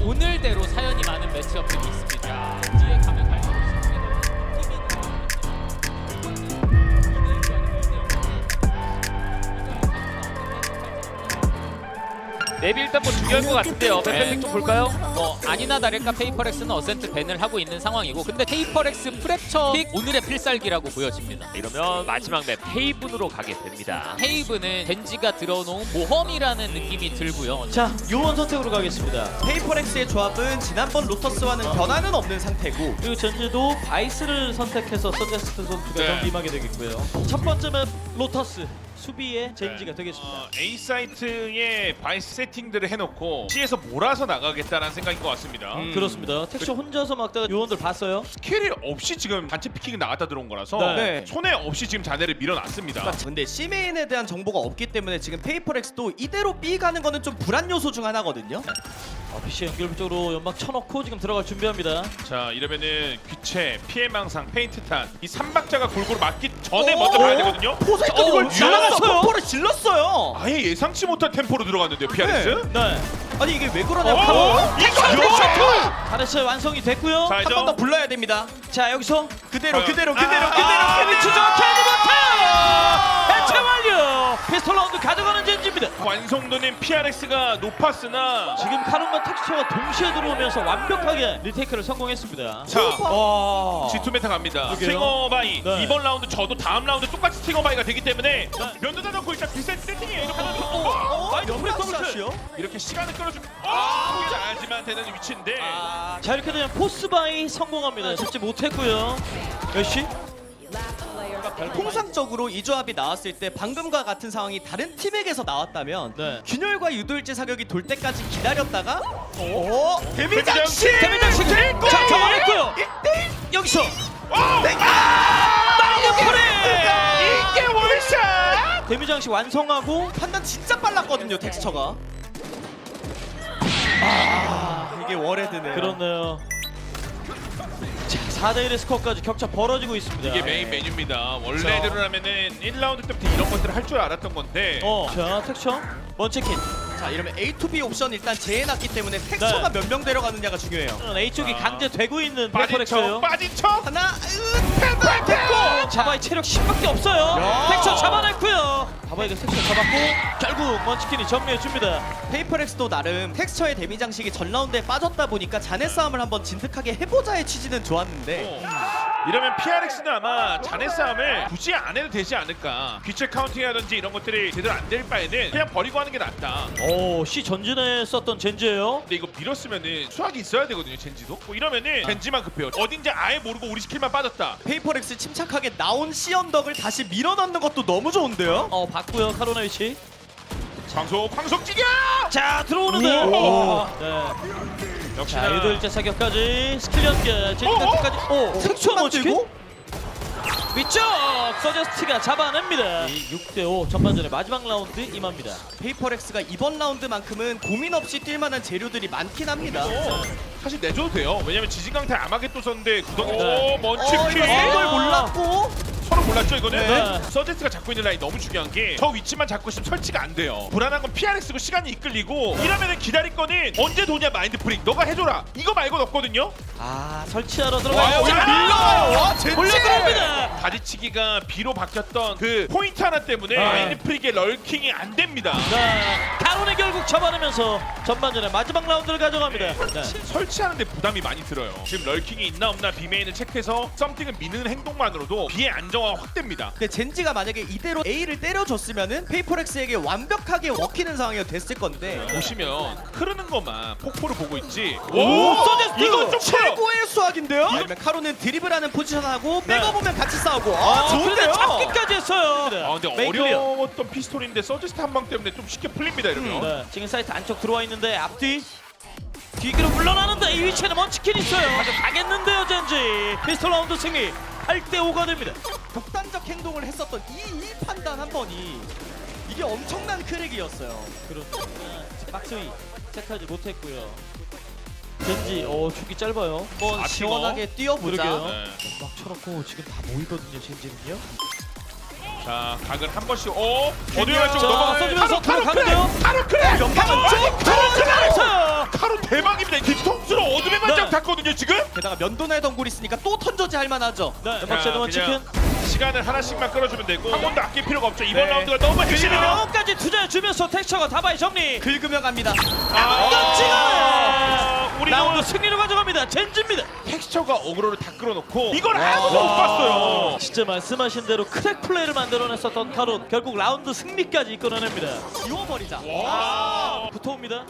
오늘대로 사연이 많은 매치업들이 있습니다. 뒤에 가면 갈수록 맵이 일단 뭐 중요한 것 같은데요. 맵 좀 볼까요? 뭐 아니나 다를까 페이퍼렉스는 어센트 밴을 하고 있는 상황이고, 근데 페이퍼렉스 프랙처 픽 오늘의 필살기라고 보여집니다. 이러면 마지막 맵 헤이븐으로 가게 됩니다. 헤이브는 젠지가 들어놓은 모험이라는 느낌이 들고요. 자, 요원 선택으로 가겠습니다. 페이퍼렉스의 조합은 지난번 로터스와는 변화는 없는 상태고, 그리고 젠지도 바이스를 선택해서 서제스트 선수가 네. 경기임하게 되겠고요. 첫 번째 맵 로터스 수비의 젠지가 되겠습니다. A 사이트에 바이스 세팅들을 해놓고 C에서 몰아서 나가겠다는 생각인 것 같습니다. 그렇습니다. 택시 혼자서 막다가 요원들 봤어요. 스킬이 없이 지금 단체 피킹이 나갔다 들어온 거라서 네. 손해 없이 지금 자네를 밀어놨습니다. 근데 C메인에 대한 정보가 없기 때문에 지금 페이퍼렉스도 이대로 B 가는 거는 좀 불안 요소 중 하나거든요. PC 연결부 쪽으로 연막 쳐놓고 지금 들어갈 준비합니다. 자, 이러면은 귀체, 피해망상, 페인트탄 이 3박자가 골고루 맞기 전에 먼저 가야 되거든요. 포세이턴 이걸 날라갔어요. 질렀어요. 질렀어요. 아예 예상치 못한 템포로 들어갔는데요, 피아레스. 네. 아니 이게 왜 그러냐고. 가레스 완성이 됐고요. 자, 한 번 더 불러야 됩니다. 자, 여기서 그대로 그대로 캐리 캐비츠 정확히 못해요. 해체 완료. 피스톨 라운드 가져가는 젠지입니다. 완성도는 PRX가 높았으나 지금 카론과 텍스처가 동시에 들어오면서 완벽하게 리테이크를 성공했습니다. 자, 와. G2 메타 갑니다. 그러게요. 스팅어바이 네. 이번 라운드 저도 다음 라운드 똑같이 스팅어바이가 되기 때문에 면도다 넣고 일단 비셋 세팅이에요. 이렇게 연락샷이요? 이렇게 시간을 끌어주면 나쁘지 않지만 되는 위치인데 자, 이렇게 되면 포스바이 성공합니다. 잡지 못했고요. 몇시? 통상적으로 이 조합이 나왔을 때 방금과 같은 상황이 다른 팀에게서 나왔다면 네. 균열과 유도일제 사격이 돌 때까지 기다렸다가 데미장식! 데미장식! 자, 잡아냈고요. 여기서 이게 월샷! 데미장식 완성하고 판단 진짜 빨랐거든요. 텍스처가. 이게 월헤드네요. 그렇네요. 자, 4대1의 스코어까지 격차 벌어지고 있습니다. 이게 메인 메뉴입니다. 원래대로라면은 1라운드 때부터 이런 것들을 할 줄 알았던 건데 자, 텍스처 먼치킨. 자 이러면 A to B 옵션 일단 재해놨기 때문에 텍스처가 몇 명 데려가느냐가 중요해요. A 쪽이 강제되고 있는 빠진 페퍼렉스예요. 척 빠진 척 하나 됐고. 바바이 체력 10밖에 없어요. 야. 텍스처 잡아냈고요. 바바이가 텍스처 잡았고 결국 먼치킨이 정리해줍니다. 페이퍼렉스도 나름 텍스처의 데미 장식이 전 라운드에 빠졌다 보니까 자네 싸움을 한번 진득하게 해보자의 취지는 좋았는데 이러면 PRX는 아마 자네 싸움을 굳이 안 해도 되지 않을까. 귀체 카운팅이라든지 이런 것들이 제대로 안 될 바에는 그냥 버리고 하는 게 낫다. 오, C 전진에 썼던 젠지예요. 근데 이거 밀었으면은 수학이 있어야 되거든요, 젠지도. 뭐 이러면은 젠지만 급해요. 어딘지 아예 모르고 우리 스킬만 빠졌다. 페이퍼렉스 침착하게 나온 C 언덕을 다시 밀어넣는 것도 너무 좋은데요? 봤고요. 카로나 위치. 광속 찌겨! 자, 들어오는데. 우와. 네. 역시나 자, 유도일제 사격까지 스킬 연계 젠지 단체까지. 오, 텍스처 먼치킨. 위쪽 서제스트가 잡아냅니다. 6대5 전반전의 마지막 라운드 임합니다. 페이퍼렉스가 이번 라운드만큼은 고민 없이 뛸 만한 재료들이 많긴 합니다. 사실 내줘도 돼요. 왜냐면 지진강타 아마겟도 썼는데 구덩이 네. 먼치킨 이거 걸 몰랐고 서로 몰랐죠 이거는? 네. 서제스가 잡고 있는 라인 너무 중요한 게 저 위치만 잡고 있으면 설치가 안 돼요. 불안한 건 PRX고 시간이 이끌리고 이러면은 기다릴 거는 언제 도냐 마인드 프릭 너가 해줘라 이거 말고는 없거든요. 아, 설치하러 와요. 들어가요. 자, 밀려요. 와, 젠지! 몰려들어옵니다. 다리치기가 B로 바뀌었던 그 포인트 하나 때문에 네. 마인드 프릭의 럴킹이 안 됩니다. 자, 카론이 결국 잡아내면서 전반전의 마지막 라운드를 가져갑니다. 네. 설치하는데 부담이 많이 들어요. 지금 럴킹이 있나 없나 B메인을 체크해서 썸띵을 미는 행동만으로도 B의 안정화가 확 됩니다. 근데 젠지가 만약에 이대로 A를 때려줬으면은 페이퍼렉스에게 완벽하게 먹히는 상황이 됐을 건데 보시면 흐르는 것만 폭포를 보고 있지. 오, 서제스트! 이건 좀 커요. 최고의 수학인데요? 아니면 카로는 드리블하는 포지션하고 백업오면 같이 싸우고 그런데 좋은데요? 잡기까지 했어요. 아 근데 메인 클리어. 어려웠던 피스톨인데 서지스트 한 방 때문에 좀 쉽게 풀립니다 이러면. 네, 지금 사이트 안쪽 들어와 있는데 앞뒤 뒤로 물러나는데 이 위치에는 먼치킨 있어요. 가겠는데요, 젠지. 피스톨 라운드 승리 8대5가 됩니다. 독단적 행동을 했었던 이 판단 한 번이 이게 엄청난 크랙이었어요. 그렇죠. 박스위 체크하지 못했고요. 젠지, 축이 짧아요. 한번 시원하게 뛰어보자. 그러게요. 네. 막 쳐놓고 지금 다 모이거든요, 젠지는요. 자 각을 한 번씩 어디로 갈지 자, 넘어가요. 써주면서 들어가는데요. 카로 크랙! 연방은 좀 들어갔어요. 카로 대박입니다. 뚫었습니다. 뒤통수로 어둠의 반짝 네. 탔거든요 지금. 게다가 면도날 덩굴 있으니까 또 턴저지 할만하죠. 네, 자, 번째 원치킨. 시간을 하나씩만 끌어주면 되고 한 번도 아낄 필요가 없죠. 이번 네. 라운드가 너무 핵심이에요. 명까지 투자해 주면서 텍스처가 다바이 정리. 긁으며 갑니다. 우리 라운드 승리로 가져갑니다. 젠지입니다. 텍스처가 어그로를 다 끌어놓고 이걸 아무도 못 봤어요. 진짜 말씀하신 대로 크랙 플레이를 만들어냈었던 카론 결국 라운드 승리까지 이끌어냅니다. 지워버리자. 와. 붙어옵니다.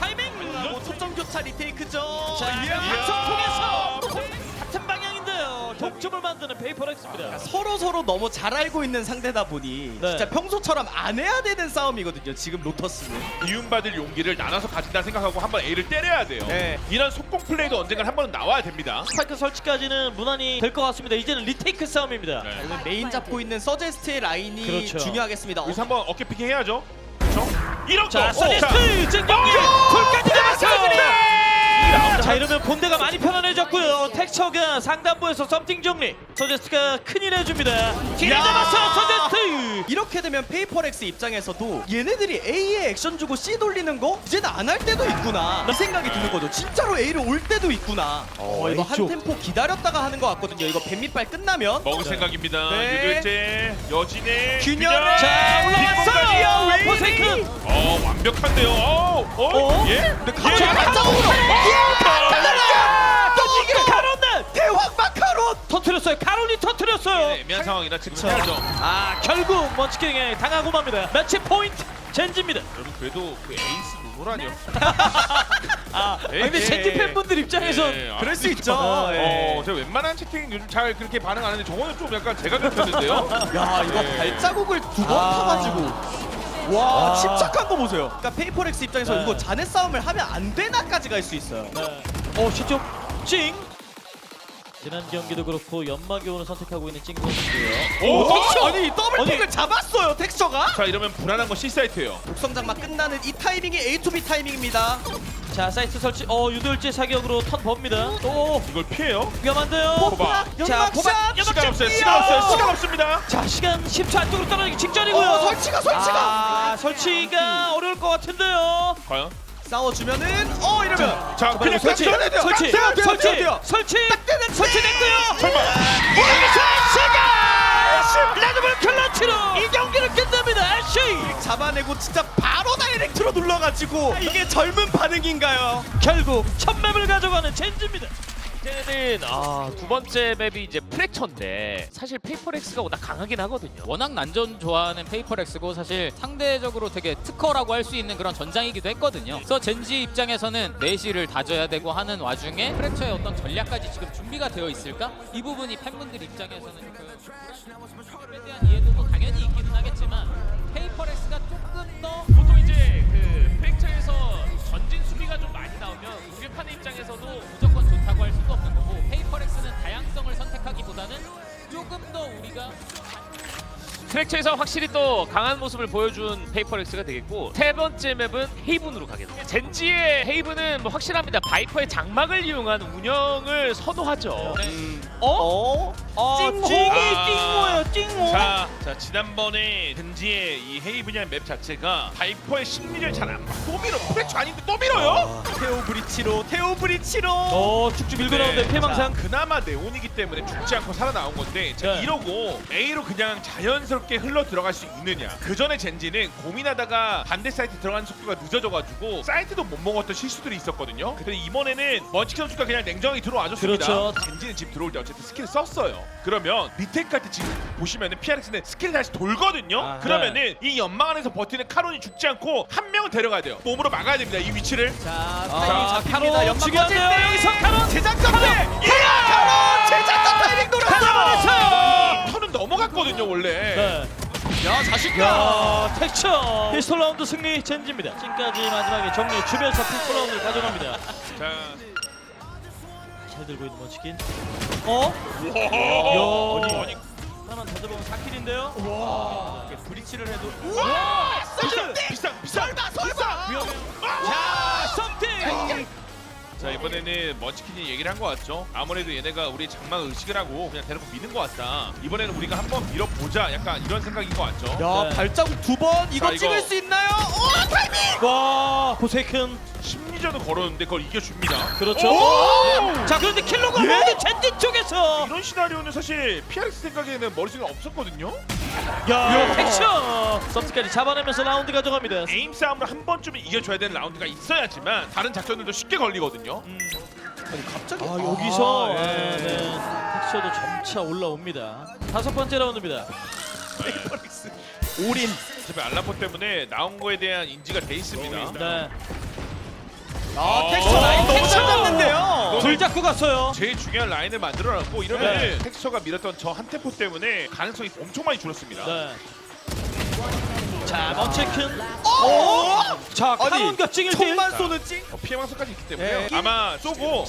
타이밍. 뭐 초점 교차 리테이크죠. 자, 이야. 박성 통해서 같은 방향인데요. 동점을 만드는 페이퍼렉스입니다. 서로 너무 잘 알고 있는 상대다 보니 네. 진짜 평소처럼 안 해야 되는 싸움이거든요. 지금 로터스는. 이윤받을 용기를 나눠서 가진다 생각하고 한번 A를 때려야 돼요. 네. 이런 속공 플레이도 언젠간 한 번은 나와야 됩니다. 스파이크 설치까지는 무난히 될 것 같습니다. 이제는 리테이크 싸움입니다. 네. 오늘 메인 잡고 있는 서제스트의 라인이 그렇죠. 중요하겠습니다. 여기서 한번 어깨 피킹 해야죠. 그렇죠? 이런 거. 자, 서리스트 쟁경기 둘까지 잡았어요. 자, 이러면 본대가 많이 편안해졌고요. 텍스처가 상단부에서 썸띵 정리. 서제스트가 큰일 해줍니다. 뒤를 야. 잡았어요, 서제스트. 이렇게 되면 페이퍼렉스 입장에서도 얘네들이 A에 액션 주고 C 돌리는 거 이제는 안 할 때도 있구나 이 생각이 드는 거죠. 진짜로 A를 올 때도 있구나. 이거 한 A쪽. 템포 기다렸다가 하는 것 같거든요. 이거 뱀밑발 끝나면 먹을 생각입니다. 네. 유들제 여진의 균열을 자, 올라왔어요. 왜 이리? 포세이큰. 완벽한데요. 예? 근데 갑자기 맞짱으로 카론날 대왕 마카론. 터트렸어요. 카론이 터트렸어요. 애매한 상황이라 지금 해야죠. 아, 결국 먼치킹에 당하고 맙니다. 매치 포인트 젠지입니다. 여러분 그래도 그 에이스 노노라니요. 근데 젠지 팬분들 입장에선 그럴 수 있죠. 제가 웬만한 채팅 요즘 잘 그렇게 반응 안 하는데 저거는 좀 약간 제가 느꼈는데요. 야 이거 네. 발자국을 두 번 타가지고 와 침착한 거 보세요. 그러니까 페이퍼렉스 입장에서 네. 이거 자네 싸움을 하면 안 되나까지 갈 수 있어요. 네. 시점 찡. 지난 경기도 그렇고 연마교원을 선택하고 있는 찡 선수고요. 아니 더블픽을 잡았어요 텍스처가. 자 이러면 불안한 건 C 사이트예요. 독성장막 끝나는 이 타이밍이 A2B 타이밍입니다. 자, 사이트 설치. 유들지 사격으로 턴 법니다. 또 이걸 피해요? 위험한데요. 호박. 자, 포박. 시간 없어요. 시간 없어요. 시간 없습니다. 자, 시간 10초 안쪽으로 떨어지기 직전이고요. 설치가 설치가 어려울 것 같은데요. 과연? 싸워주면은 이러면 자 그냥 설치, 딱 돼요. 설치, 딱 돼요. 설치, 설치됐고요. 설마. 시간! 레드불 클러치로 이 경기를 끝납니다. 애쉬. 잡아내고 진짜 바로 다이렉트로 눌러가지고 이게 젊은 반응인가요? 결국 첫 맵을 가져가는 젠지입니다. 이제는 두 번째 맵이 이제 프랙처인데 사실 페이퍼렉스가 워낙 강하긴 하거든요. 워낙 난전 좋아하는 페이퍼렉스고 사실 상대적으로 되게 특허라고 할 수 있는 그런 전장이기도 했거든요. 그래서 젠지 입장에서는 내시를 다져야 되고 하는 와중에 프랙처의 어떤 전략까지 지금 준비가 되어 있을까? 이 부분이 팬분들 입장에서는 에 대한 이해도도 당연히 있기는 하겠지만 페이퍼렉스가 조금 더 보통 이제 그 프랙처에서 전진 수비가 좀 많이 나오면 공격하는 입장에서도 무조건 좋다고 할 수도 없는 거고 페이퍼렉스는 다양성을 선택하기보다는 조금 더 우리가 트랙처에서 확실히 또 강한 모습을 보여준 페이퍼렉스가 되겠고 세 번째 맵은 헤이븐으로 가게 됩니다. 젠지의 헤이븐은 뭐 확실합니다. 바이퍼의 장막을 이용한 운영을 선호하죠. 찡이 띵모예요. 띵모. 자 지난번에 든지의 이 헤이븐이라는 맵 자체가 바이퍼의 심리를 잘 안 봐. 또 밀어. 프레츠 아닌데 또 밀어요? 테오 브리치로 쭉쭉 밀고 나오는데 피해망상. 그나마 네온이기 때문에 죽지 않고 살아나온 건데 자, 네. 이러고 A로 그냥 자연스럽게 흘러 들어갈 수 있느냐. 그 전에 젠지는 고민하다가 반대 사이트 들어가는 속도가 늦어져가지고 사이트도 못 먹었던 실수들이 있었거든요. 근데 이번에는 먼치키 선수가 그냥 냉정하게 들어와줬습니다. 그렇죠. 젠지는 지금 들어올 때 어쨌든 스킬을 썼어요. 그러면 밑에 깔때 지금 보시면은 PRX는 스킬이 다시 돌거든요. 그러면은 이 연막 안에서 버티는 카론이 죽지 않고 한 명은 데려가야 돼요. 몸으로 막아야 됩니다. 이 위치를. 자 타이밍 잡힙니다. 카론 연막 중요한데요. 꺼질 때 여기서 카론. 제작전 때 카론 제작전 타이밍 노렸어. 턴은 넘어갔거든요 원래. 네. 야 자신감. 텍처 피스톨 라운드 승리 젠지입니다. 지금까지 마지막에 정리해 주면서 피스톨 라운드를 가져갑니다. 자. 잘 들고 있는 먼치킨. 아니. 하나만 더 들어보면 4킬인데요. 이렇게 브리치를 해도 비싼. 설마 위험해요. 자, 썸띵. 자 이번에는 먼치킨이 얘기를 한 것 같죠. 아무래도 얘네가 우리 장막 의식을 하고 그냥 대놓고 미는 것 같다. 이번에는 우리가 한번 밀어보자. 약간 이런 생각인 것 같죠. 야 네. 발자국 2번 이거 자, 이거. 찍을 수 있나요? 타이밍. 와, 포세이큰 심리전을 걸었는데 그걸 이겨줍니다. 그렇죠. 자 그런데 킬로가 모두 젠디 쪽에서 이런 시나리오는 사실 PRX 생각에는 머릿속에 없었거든요. 야 텍처 썸스까지 잡아내면서 라운드 가져갑니다. 에임 싸움을 한 번쯤은 이겨줘야 되는 라운드가 있어야지만 다른 작전들도 쉽게 걸리거든요. 갑자기 여기서 예. 네, 텍처도 점차 올라옵니다. 5번째 라운드입니다. 올인. 어차피 알라포 때문에 나온 거에 대한 인지가 돼 있습니다. 네. 텍스처 라인 너무 잘 텍스처! 잡는데요. 둘 잡고 갔어요. 제일 중요한 라인을 만들어놨고 이러면 네. 텍스처가 밀었던 저 한 템포 때문에 가능성이 엄청 많이 줄었습니다. 네. 자 먼체큰. 자 아니, 카논 겹칭일 때. 총만 쏘는 찡. 피해망상까지 있기 때문에 네. 아마 쏘고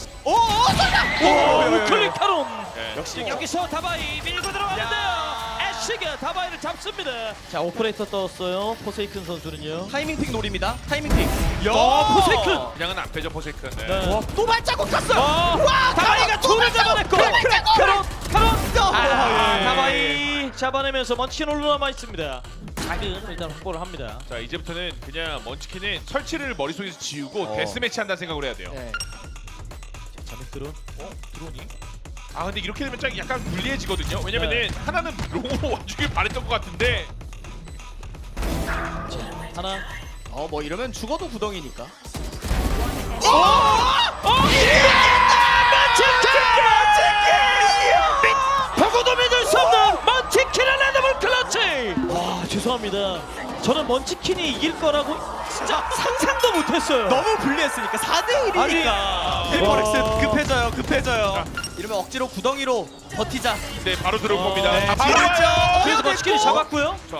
클릭 카논. 네. 역시 여기서 다바이 밀고 들어가는데요. 애쉬가 다바이를 잡습니다. 자 오퍼레이터 떴어요. 포세이큰 선수는요. 타이밍 픽 노립니다. 타이밍 픽. 포세이큰. 그냥은 안 빼죠 포세이큰. 네. 네. 또 발자국 탔어요. 와 다바이가 둘을 잡아냈고. 카논. 예. 다바이 잡아내면서 먼치킨 올라남아 있습니다. 작은 일단 확보를 합니다. 자 이제부터는 그냥 먼치킨은 설치를 머릿속에서 지우고 데스매치 한다는 생각을 해야 돼요. 네. 자믹 드론. 드론이? 아 근데 이렇게 되면 좀 약간 불리해지거든요. 왜냐면은 하나는 로고 와주길 바랬던 것 같은데 하나. 뭐 이러면 죽어도 구덩이니까. 보고도 믿을 수 없는 먼치킨의 레드불 클러치. 와 죄송합니다. 저는 먼치킨이 이길 거라고 진짜 상상도 못했어요. 너무 불리했으니까 4대 1이니까. 페이퍼렉스 급해져요. 이러면 억지로 구덩이로 버티자. 네 바로 들어올 겁니다. 네, 아, 바로 지금 와요! 그래도 먼치킨이 잡았고요. 자,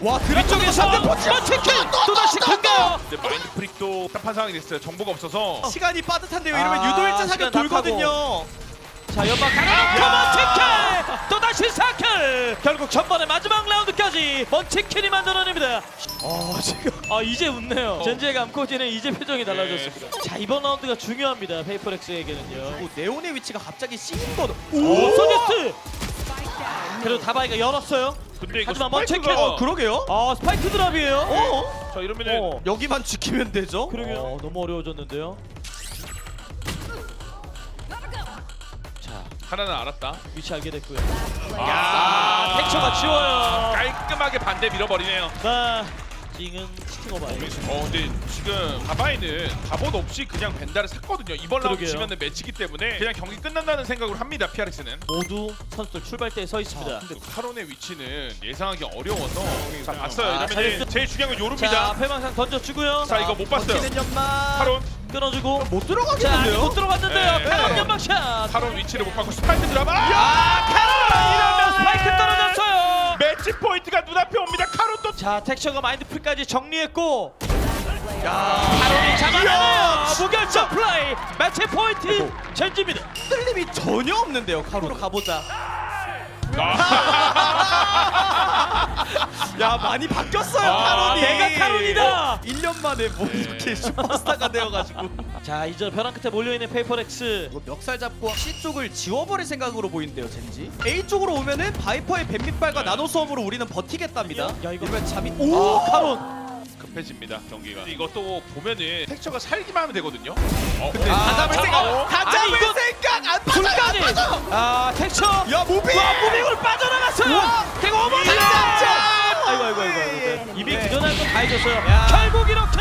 와 위쪽에서 먼치킨 또다시 큰가요? 근데 마인드 프릭도 답한 상황이 됐어요. 정보가 없어서 시간이 빠듯한데요. 이러면 유도일자 사격 시간 다 돌거든요. 자 연막 하나 먼치킨 또다시 4킬. 결국 전반의 마지막 라운드까지 먼치킨이 만들어냅니다. 지금 이제 웃네요. 젠지의 감코지는 이제 표정이 달라졌습니다. 자 이번 라운드가 중요합니다. 페이퍼렉스에게는요. 네온의 위치가 갑자기 씌인 거는. 오 소제트. 그래도 다바이가 열었어요. 근데 이거 하지만 먼치킨. 스파이크가 그러게요. 스파이크 드랍이에요. 자 이러면은 여기만 지키면 되죠. 그러게요. 너무 어려워졌는데요. 자 하나는 알았다. 위치 알게 됐고요. 야 텍처가 치워요. 깔끔하게 반대 밀어버리네요. 자 징은 치팅 오바이. 근데 지금 가바이는 갑옷 없이 그냥 벤다를 샀거든요. 이번 라운드 그러게요. 지면은 매치기 때문에 그냥 경기 끝난다는 생각을 합니다. PRX는. 모두 선수들 출발대에 서 있습니다. 근데 카론의 위치는 예상하기 어려워서 자 봤어요. 아, 이러면 잘했어. 제일 중요한 건 자 요릅니다. 패망상 던져주고요. 자 이거 못 봤어요. 버티는 연마. 카론 끊어주고 못 자 들어가겠는데요? 못 들어갔는데요. 네. 패망 연막샷. 카론 위치를 못 받고 스파이크 드라마. 이러면 스파이크 떨어졌어요. 매치 포인트가 눈앞에 옵니다. 카론 또 자 텍처가 마인드풀까지 정리했고 카론이 잡아내네요. 무결점 플레이. 매치 포인트 젠지입니다. 흔들림이 전혀 없는데요. 카로로 가보자. 야 많이 바뀌었어요. 카론이. 내가 카론이다. 1년 만에 뭐 이렇게 슈퍼스타가 되어가지고. 자 이제 벼랑 끝에 몰려있는 페이퍼렉스. 이거 멱살 잡고 C 쪽을 지워버릴 생각으로 보이는데요, 젠지. A 쪽으로 오면은 바이퍼의 뱀밑발과 나노 수험으로 우리는 버티겠답니다. 야, 이거- 이러면 잠이 카론. 급해집니다 경기가. 이것도 보면은 텍처가 살기만 하면 되거든요. 근데 다 잡을 잠깐만. 생각. 다 아니, 잡을 이거 생각 안 둘까지. 빠져. 텍처. 야 무빙. 와 무빙을 빠져나갔어요. 그리고 오버. 진짜. 아이고. 예. 이미 네. 그전에 다 잊었어요. 야. 결국 이렇게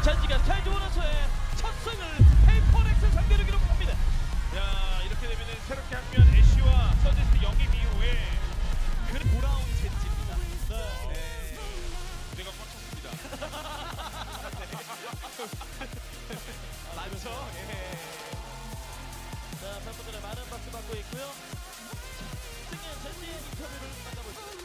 젠지가 타이즈원에서의 첫 승을 페이퍼렉스 상대로 기록합니다. 야 이렇게 되면은 새롭게 합류한 애쉬와 서제스 영입 이후에 돌아온 젠지입니다. 무대가 꽉 찼습니다. 맞죠? 자 팬분들의 많은 박수 받고 있고요. 자, 승리한 젠지의 인터뷰를 만나보겠습니다.